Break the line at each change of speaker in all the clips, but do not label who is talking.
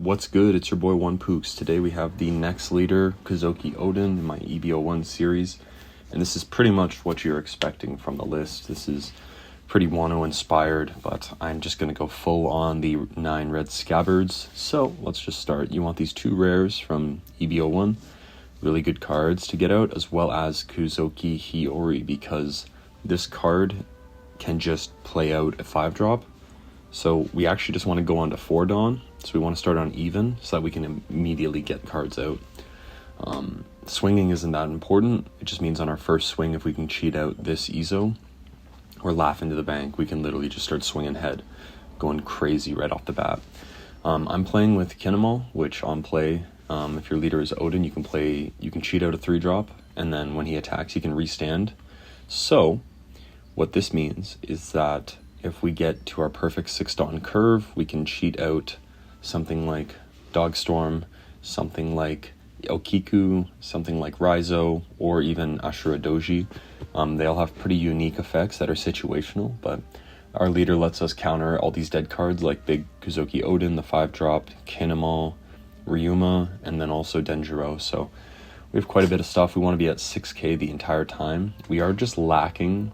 What's good? It's your boy One Pooks. Today we have the next leader, Kazoki ODEN, in my EB01 series. And this is pretty much what you're expecting from the list. This is pretty Wano inspired, but I'm just going to go full on the 9 red scabbards. So let's just start. You want these 2 rares from EB01. Really good cards to get out, as well as Kazoki Hiyori, because this card can just play out a 5-drop. So we actually just want to go on to 4 Dawn. So we want to start on even so that we can immediately get cards out. Swinging isn't that important. It just means on our first swing, if we can cheat out this Ezo or laugh into the bank, we can literally just start swinging head, going crazy right off the bat. I'm playing with Kinemol, which on play, if your leader is Odin, you can cheat out a 3-drop, and then when he attacks, he can restand. So what this means is that if we get to our perfect 6 Dawn curve, we can cheat out something like Dogstorm, something like Okiku, something like Raizo, or even Ashura Doji. They all have pretty unique effects that are situational, but our leader lets us counter all these dead cards like Big Kazoki Odin, the 5-drop, Kinemol, Ryuma, and then also Denjiro. So we have quite a bit of stuff. We want to be at 6k the entire time. We are just lacking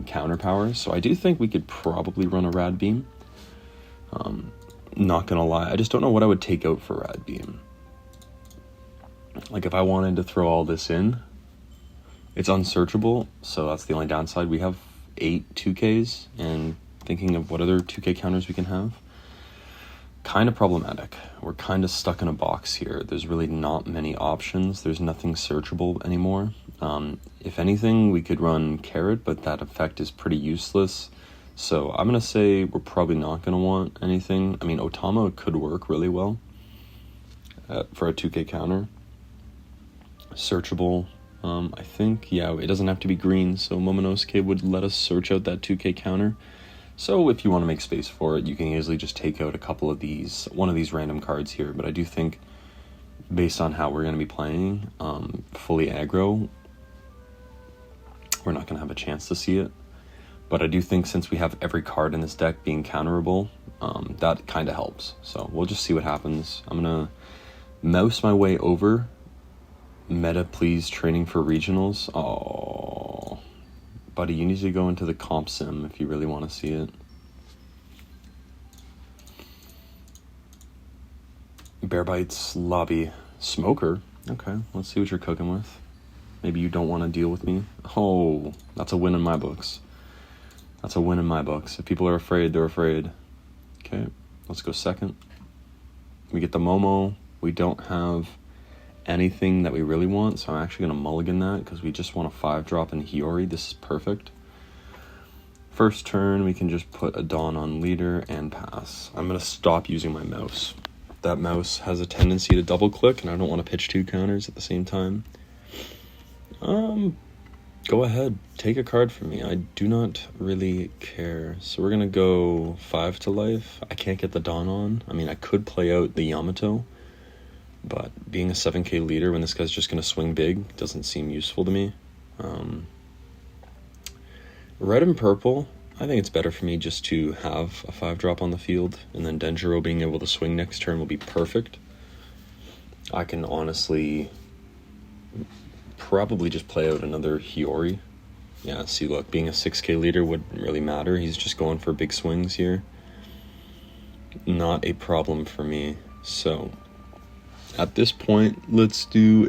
counter power, so I do think we could probably run a Rad Beam. Not gonna lie, I just don't know what I would take out for Rad Beam. Like if I wanted to throw all this in, it's unsearchable, so that's the only downside. We have 8 2Ks, and thinking of what other 2K counters we can have, kind of problematic. We're kind of stuck in a box here. There's really not many options. There's nothing searchable anymore. If anything, we could run Carrot, but that effect is pretty useless. So I'm going to say we're probably not going to want anything. I mean, Otama could work really well for a 2K counter. Searchable, I think, yeah, it doesn't have to be green, so Momonosuke would let us search out that 2K counter. So if you want to make space for it, you can easily just take out a couple of these, one of these random cards here. But I do think, based on how we're going to be playing, fully aggro, we're not going to have a chance to see it. But I do think since we have every card in this deck being counterable, that kind of helps. So we'll just see what happens. I'm going to mouse my way over. Meta, please, training for regionals. Oh, buddy, you need to go into the comp sim if you really want to see it. Bear Bites Lobby. Smoker? Okay, let's see what you're cooking with. Maybe you don't want to deal with me. Oh, that's a win in my books. That's a win in my books. If people are afraid, they're afraid. Okay, let's go second. We get the Momo. We don't have anything that we really want, so I'm actually going to mulligan that because we just want a 5-drop in Hiyori. This is perfect. First turn, we can just put a Dawn on leader and pass. I'm going to stop using my mouse. That mouse has a tendency to double click, and I don't want to pitch 2 counters at the same time. Go ahead, take a card from me. I do not really care. So we're going to go 5 to life. I can't get the Dawn on. I mean, I could play out the Yamato, but being a 7k leader when this guy's just going to swing big doesn't seem useful to me. Red and purple, I think it's better for me just to have a 5-drop on the field, and then Denjiro being able to swing next turn will be perfect. I can honestly probably just play out another Hiyori. Yeah, see, look, being a 6k leader wouldn't really matter. He's just going for big swings here. Not a problem for me. So at this point, let's do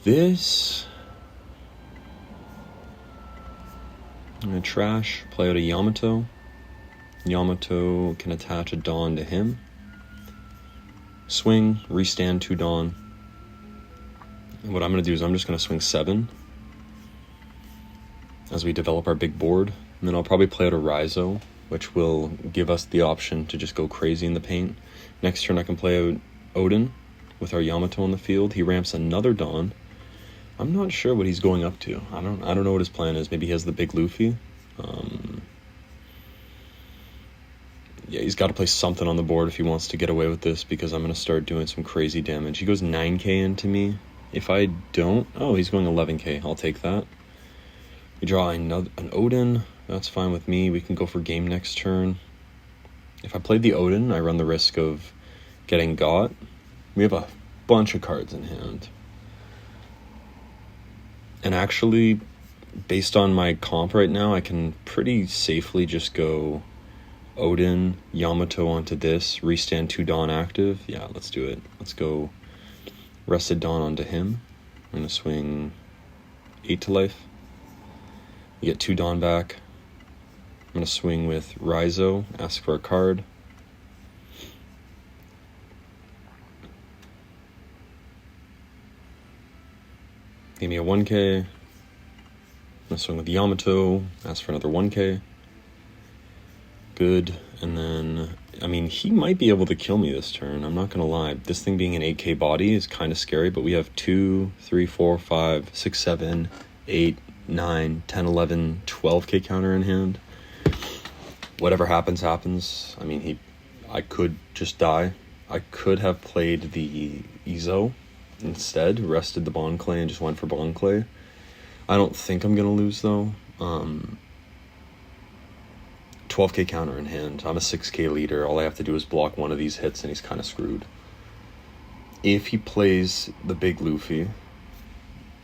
this. I'm gonna trash, play out a Yamato. Yamato can attach a Dawn to him. Swing, restand 2 Dawn. And what I'm gonna do is I'm just gonna swing 7 as we develop our big board. And then I'll probably play out a Raizo, which will give us the option to just go crazy in the paint. Next turn I can play out Odin with our Yamato on the field. He ramps another Dawn. I'm not sure what he's going up to. I don't know what his plan is. Maybe he has the big Luffy. Yeah, he's got to play something on the board if he wants to get away with this, because I'm going to start doing some crazy damage. He goes 9k into me. If I don't... Oh, he's going 11k. I'll take that. We draw an Odin. That's fine with me. We can go for game next turn. If I played the Odin, I run the risk of getting got. We have a bunch of cards in hand. And actually, based on my comp right now, I can pretty safely just go Odin, Yamato onto this, restand 2 Dawn active. Yeah, let's do it. Let's go Rested Dawn onto him. I'm going to swing 8 to life. You get 2 Dawn back. I'm going to swing with Raizo, ask for a card. Give me a 1k. I'm going to swing with Yamato, ask for another 1k. Good. And then, I mean, he might be able to kill me this turn. I'm not going to lie. This thing being an 8k body is kind of scary, but we have 2, 3, 4, 5, 6, 7, 8, 9, 10, 11, 12k counter in hand. Whatever happens, happens. I mean, I could just die. I could have played the Ezo instead, rested the Bond Clay and just went for Bond Clay. I don't think I'm going to lose, though. 12k counter in hand. I'm a 6k leader. All I have to do is block one of these hits and he's kind of screwed. If he plays the big Luffy,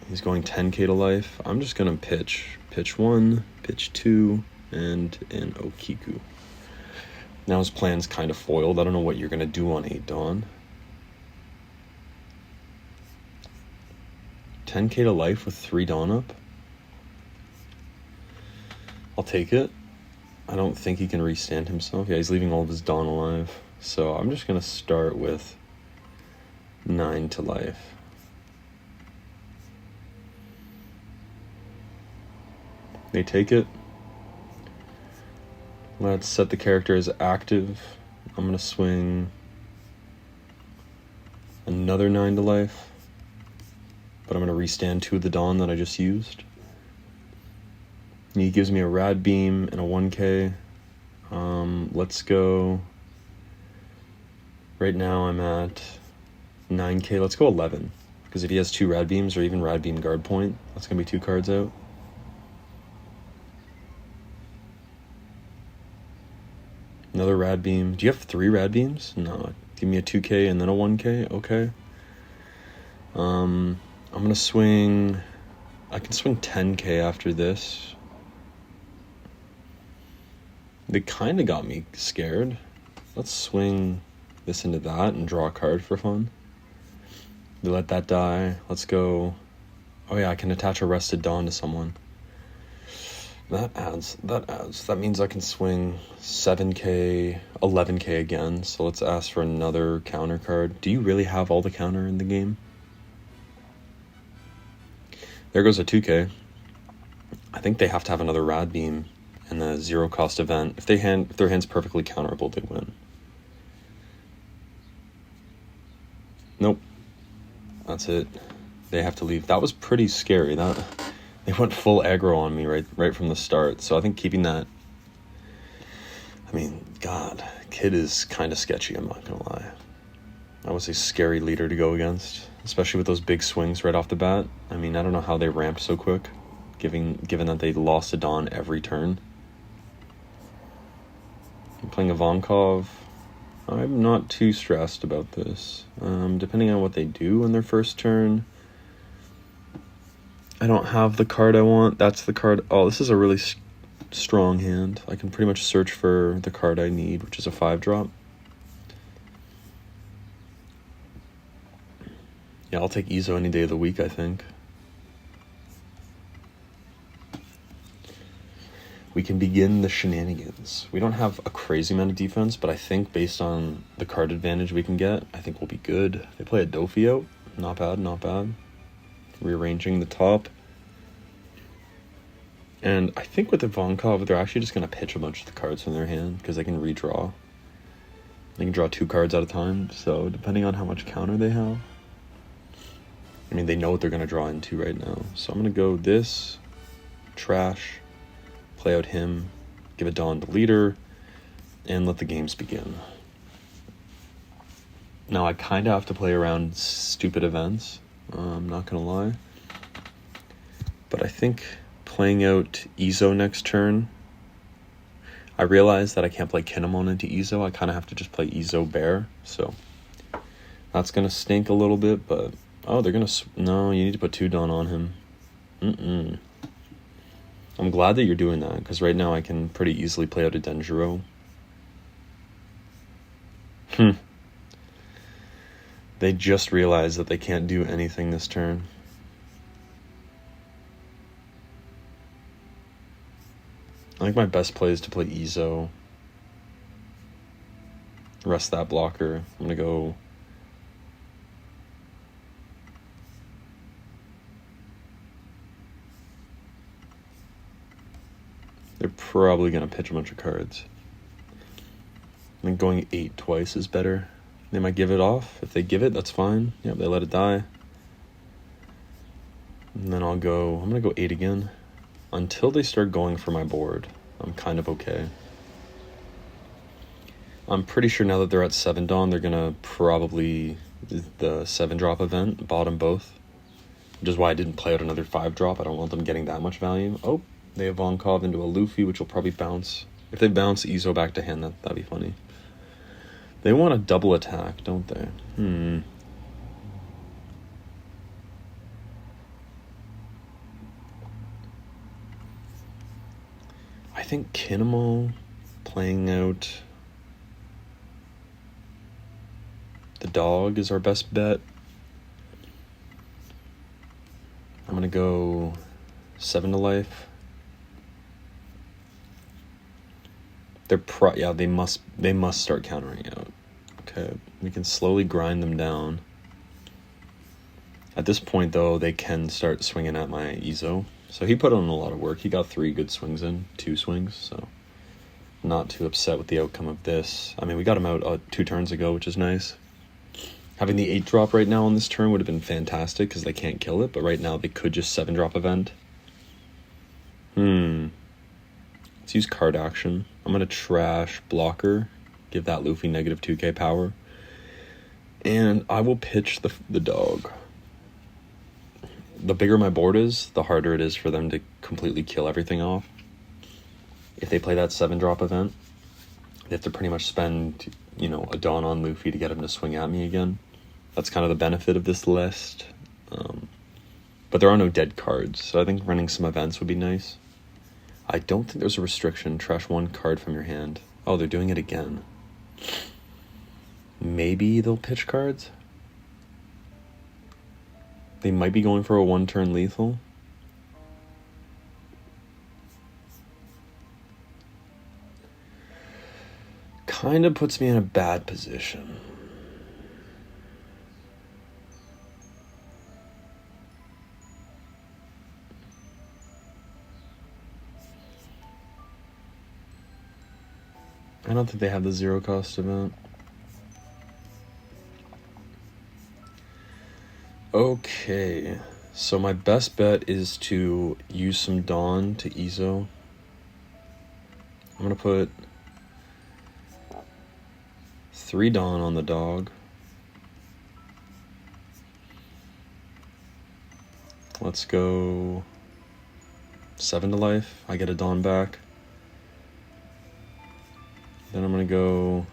he's going 10k to life. I'm just going to pitch. Pitch 1, pitch 2, and an Okiku. Now his plan's kind of foiled. I don't know what you're going to do on 8 Dawn. 10k to life with 3 Dawn up. I'll take it. I don't think he can restand himself. Yeah, he's leaving all of his Dawn alive. So I'm just going to start with 9 to life. They take it. Let's set the character as active. I'm going to swing another 9 to life. But I'm going to restand 2 of the Dawn that I just used. He gives me a Rad Beam and a 1k. Let's go. Right now I'm at 9k. Let's go 11. Because if he has 2 Rad Beams or even Rad Beam Guard Point, that's going to be 2 cards out. Another Rad Beam. Do you have 3 Rad Beams? No. Give me a 2k and then a 1k. Okay. I'm going to swing. I can swing 10k after this. They kind of got me scared. Let's swing this into that and draw a card for fun. They let that die. Let's go. Oh yeah, I can attach a Rested Dawn to someone. That adds. That means I can swing 7k, 11k again. So let's ask for another counter card. Do you really have all the counter in the game? There goes a 2k. I think they have to have another Rad Beam in the 0 cost event. If their hand's perfectly counterable, they win. Nope. That's it. They have to leave. That was pretty scary. They went full aggro on me right from the start. So I think keeping that. I mean, God, kid is kind of sketchy. I'm not gonna lie. That was a scary leader to go against, especially with those big swings right off the bat. I mean, I don't know how they ramped so quick, given that they lost a Dawn every turn. I'm playing a Vonkov. I'm not too stressed about this. Depending on what they do on their first turn. I don't have the card I want. That's the card. Oh, this is a really strong hand. I can pretty much search for the card I need, which is a 5-drop. Yeah, I'll take Ezo any day of the week, I think. We can begin the shenanigans. We don't have a crazy amount of defense, but I think based on the card advantage we can get, I think we'll be good. They play a Dofi out. Not bad, not bad. Rearranging the top. And I think with the Vonkov, they're actually just going to pitch a bunch of the cards from their hand because they can redraw. They can draw 2 cards at a time, so depending on how much counter they have. I mean, they know what they're going to draw into right now. So I'm going to go this, trash, play out him, give a Dawn to leader, and let the games begin. Now I kind of have to play around stupid events, I'm not going to lie. But I think playing out Ezo next turn, I realized that I can't play Kinemon into Ezo. I kind of have to just play Ezo Bear. So that's going to stink a little bit, but... Oh, they're going to... No, you need to put 2 Dawn on him. I'm glad that you're doing that, because right now I can pretty easily play out a Denjiro. They just realized that they can't do anything this turn. I think my best play is to play Ezo. Rest that blocker. I'm going to go... They're probably going to pitch a bunch of cards. I think going 8 twice is better. They might give it off. If they give it, that's fine. Yep, they let it die. And then I'm going to go 8 again. Until they start going for my board, I'm kind of okay. I'm pretty sure now that they're at 7 Dawn, they're going to probably the 7-drop event, bottom both. Which is why I didn't play out another 5-drop. I don't want them getting that much value. Oh, they have Vonkov into a Luffy, which will probably bounce. If they bounce Ezo back to hand, that'd be funny. They want a double attack, don't they? I think Kinemon playing out the dog is our best bet. I'm going to go 7 to life. They must start countering out. Okay, we can slowly grind them down. At this point, though, they can start swinging at my Ezo. So he put on a lot of work. He got 3 good swings in, 2 swings. So not too upset with the outcome of this. I mean, we got him out 2 turns ago, which is nice. Having the 8-drop right now on this turn would have been fantastic because they can't kill it. But right now, they could just 7-drop event. Let's use card action. I'm going to trash blocker. Give that Luffy negative 2k power. And I will pitch the dog. The bigger my board is, the harder it is for them to completely kill everything off. If they play that 7-drop event, they have to pretty much spend, a Dawn on Luffy to get him to swing at me again. That's kind of the benefit of this list. But there are no dead cards, so I think running some events would be nice. I don't think there's a restriction. Trash 1 card from your hand. Oh, they're doing it again. Maybe they'll pitch cards? They might be going for a 1-turn lethal. Kind of puts me in a bad position. I don't think they have the 0-cost event. Okay, so my best bet is to use some Dawn to Ezo. I'm going to put 3 Dawn on the dog. Let's go 7 to life. I get a Dawn back. Then I'm going to go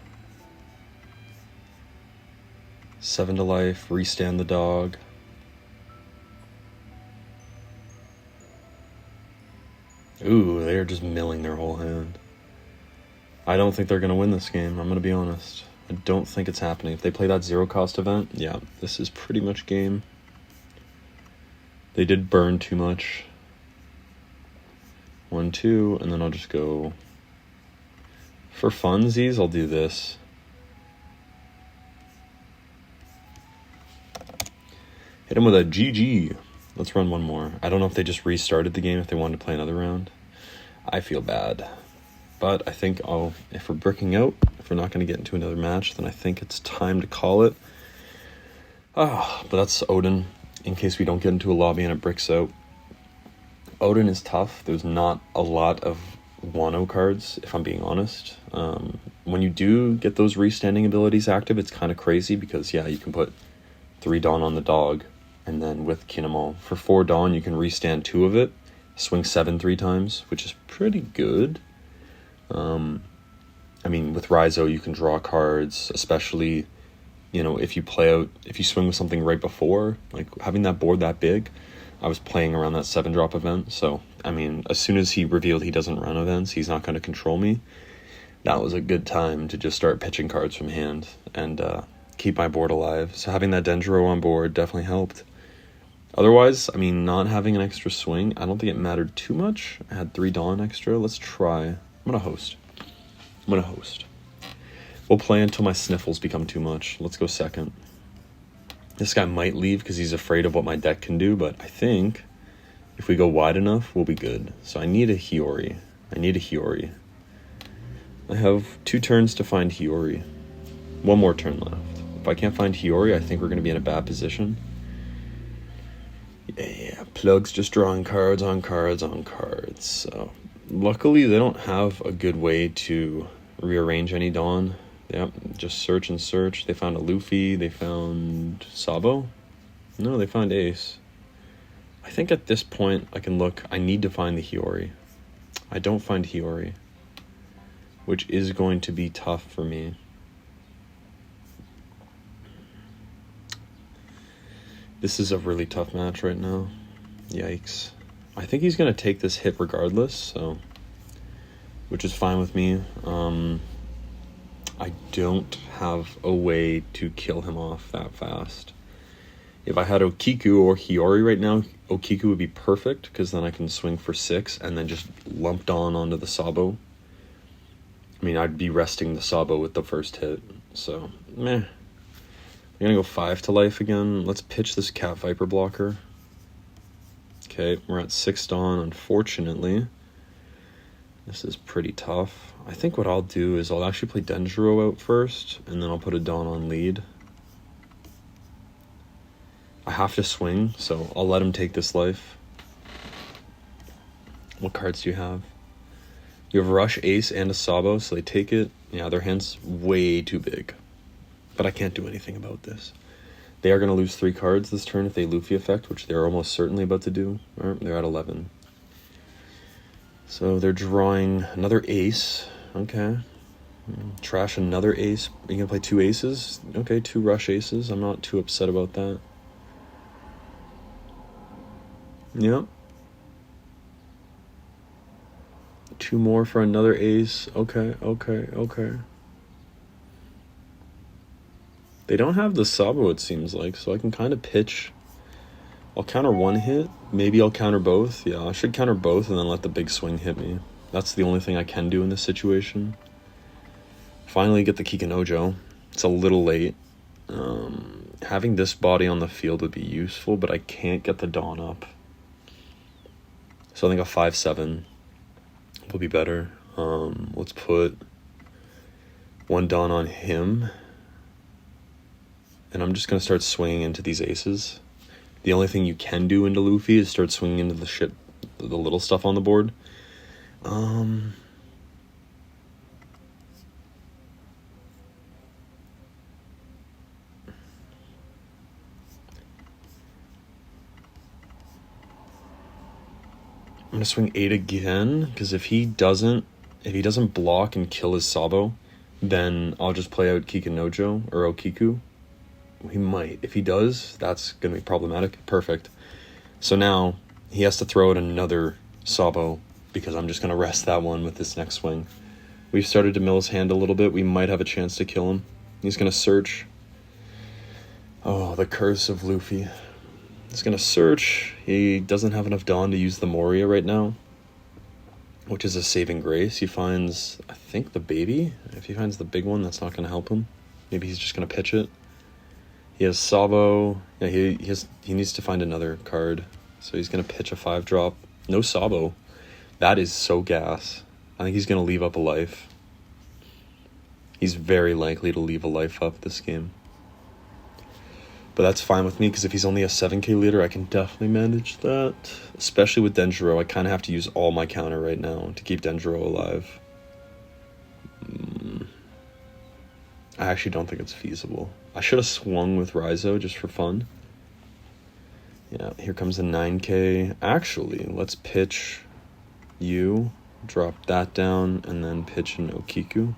7 to life, restand the dog. Ooh, they're just milling their whole hand. I don't think they're going to win this game, I'm going to be honest. I don't think it's happening. If they play that 0-cost event, yeah, this is pretty much game. They did burn too much. 1, 2, and then I'll just go... For funsies, I'll do this. Hit him with a GG. Let's run one more. I don't know if they just restarted the game, if they wanted to play another round. I feel bad. But I think if we're bricking out, if we're not going to get into another match, then I think it's time to call it. But that's ODEN, in case we don't get into a lobby and it bricks out. ODEN is tough. There's not a lot of Wano cards, if I'm being honest. When you do get those restanding abilities active, it's kind of crazy because, yeah, you can put 3 Dawn on the dog, and then with Kinemon, for 4 Dawn, you can restand 2 of it, swing 7 3 times, which is pretty good. I mean, with Raizo, you can draw cards, especially, you know, if you swing with something right before, like having that board that big. I was playing around that 7-drop event, so, I mean, as soon as he revealed he doesn't run events, he's not going to control me, that was a good time to just start pitching cards from hand and keep my board alive. So having that Dendro on board definitely helped. Otherwise, I mean, not having an extra swing, I don't think it mattered too much. I had 3 Dawn extra. Let's try. I'm going to host. We'll play until my sniffles become too much. Let's go second. This guy might leave because he's afraid of what my deck can do, but I think if we go wide enough, we'll be good. So I need a Hiyori. I have 2 turns to find Hiyori. 1 more turn left. If I can't find Hiyori, I think we're going to be in a bad position. Yeah, Plug's just drawing cards on cards on cards. So luckily, they don't have a good way to rearrange any Dawn. Yep, just search and search. They found a Luffy. They found Sabo. No, they found Ace. I think at this point, I can look. I need to find the Hiyori. I don't find Hiyori, which is going to be tough for me. This is a really tough match right now. Yikes. I think he's going to take this hit regardless, so, which is fine with me. I don't have a way to kill him off that fast. If I had Okiku or Hiyori right now, Okiku would be perfect, because then I can swing for 6 and then just lump Dawn onto the Sabo. I mean, I'd be resting the Sabo with the first hit, so, meh. I'm gonna go 5 to life again. Let's pitch this Cat Viper blocker. Okay, we're at 6 Dawn, unfortunately. This is pretty tough. I think what I'll do is I'll actually play Denjiro out first, and then I'll put a Dawn on lead. I have to swing, so I'll let him take this life. What cards do you have? You have Rush, Ace, and a Sabo, so they take it. Yeah, their hand's way too big. But I can't do anything about this. They are going to lose 3 cards this turn if they Luffy effect, which they're almost certainly about to do. They're at 11. So they're drawing another Ace. Okay. Trash another Ace. Are you going to play 2 Aces? Okay, 2 Rush Aces. I'm not too upset about that. Yep. 2 more for another Ace. Okay. They don't have the Sabo, it seems like, so I can kind of pitch. I'll counter 1 hit. Maybe I'll counter both. Yeah, I should counter both and then let the big swing hit me. That's the only thing I can do in this situation. Finally get the Kikanojo. It's a little late. Having this body on the field would be useful, but I can't get the Dawn up. So I think a 5-7 will be better. Let's put 1 Dawn on him. And I'm just going to start swinging into these Aces. The only thing you can do into Luffy is start swinging into the little stuff on the board. I'm going to swing 8 again, because if he doesn't block and kill his Sabo, then I'll just play out Kikanojo or Okiku. He might. If he does, that's going to be problematic. Perfect. So now he has to throw out another Sabo, because I'm just going to rest that one with this next swing. We've started to mill his hand a little bit. We might have a chance to kill him. He's going to search. Oh, the curse of Luffy. He's going to search. He doesn't have enough Dawn to use the Moria right now, which is a saving grace. He finds, I think, the baby. If he finds the big one, that's not going to help him. Maybe he's just going to pitch it. He has Sabo. Yeah, he needs to find another card. So he's going to pitch a 5-drop. No Sabo. That is so gas. I think he's going to leave up a life. He's very likely to leave a life up this game. But that's fine with me, because if he's only a 7k leader, I can definitely manage that. Especially with Denjiro, I kind of have to use all my counter right now to keep Denjiro alive. I actually don't think it's feasible. I should have swung with Raizo just for fun. Yeah, here comes the 9k. Actually, let's pitch you. drop that down, and then pitch an Okiku.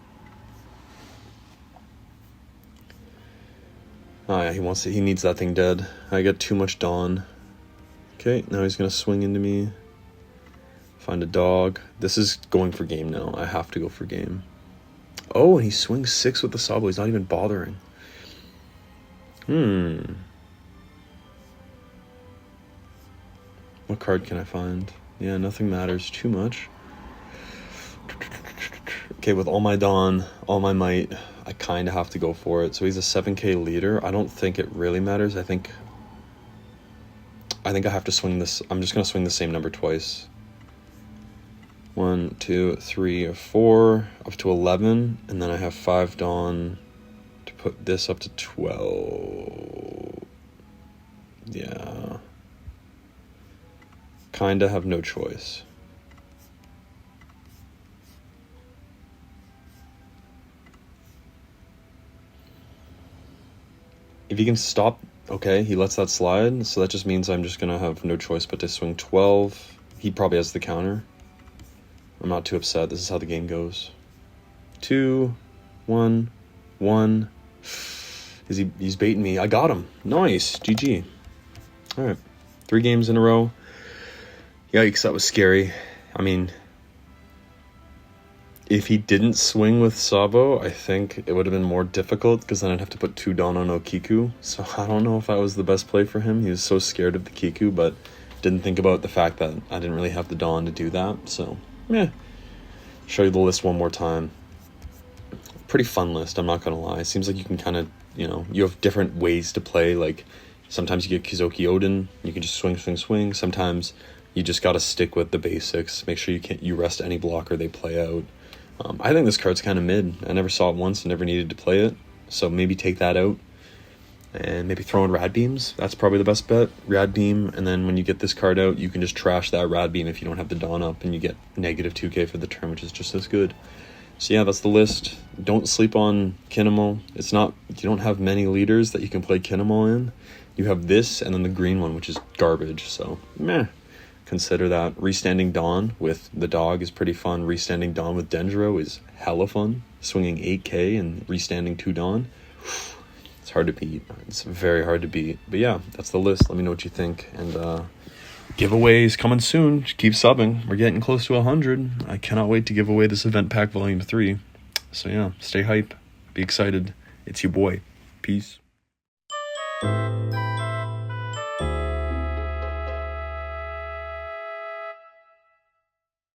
Oh yeah, he needs that thing dead. I get too much Dawn. Okay, now he's gonna swing into me. Find a dog. This is going for game now. I have to go for game. Oh, and he swings 6 with the Sabo. He's not even bothering. What card can I find? Yeah, nothing matters too much. Okay, with all my Dawn, all my might, I kind of have to go for it. So he's a 7k leader. I don't think it really matters. I think I have to swing this. I'm just going to swing the same number twice. 1, 2, 3, 4, up to 11. And then I have 5 Dawn to put this up to 12. Yeah. Kind of have no choice. If he can stop, okay, he lets that slide, so that just means I'm just going to have no choice but to swing 12. He probably has the counter. I'm not too upset. This is how the game goes. 2, 1, 1. He's baiting me. I got him. Nice. GG. All right. 3 games in a row. Yikes, that was scary. I mean, if he didn't swing with Sabo, I think it would have been more difficult because then I'd have to put 2 Dawn on Okiku. So I don't know if that was the best play for him. He was so scared of the Kiku, but didn't think about the fact that I didn't really have the Dawn to do that. So, yeah. Show you the list one more time. Pretty fun list, I'm not going to lie. It seems like you can kind of, you have different ways to play. Like, sometimes you get Kizoki ODEN. You can just swing, swing, swing. Sometimes you just got to stick with the basics. Make sure you rest any blocker they play out. I think this card's kind of mid. I never saw it once and never needed to play it. So maybe take that out. And maybe throw in Rad Beams. That's probably the best bet. Rad Beam, and then when you get this card out, you can just trash that Rad Beam if you don't have the Dawn up, and you get negative 2k for the turn, which is just as good. So yeah, that's the list. Don't sleep on Kinemo. You don't have many leaders that you can play Kinemo in. You have this, and then the green one, which is garbage. So, meh. Consider that. Restanding Dawn with the dog is pretty fun. Restanding Dawn with Dendro is hella fun. Swinging 8k and restanding 2 Dawn. It's hard to beat. It's very hard to beat. But yeah, that's the list. Let me know what you think. And giveaways coming soon. Just keep subbing. We're getting close to 100. I cannot wait to give away this event pack volume 3. So yeah, stay hype. Be excited. It's your boy. Peace.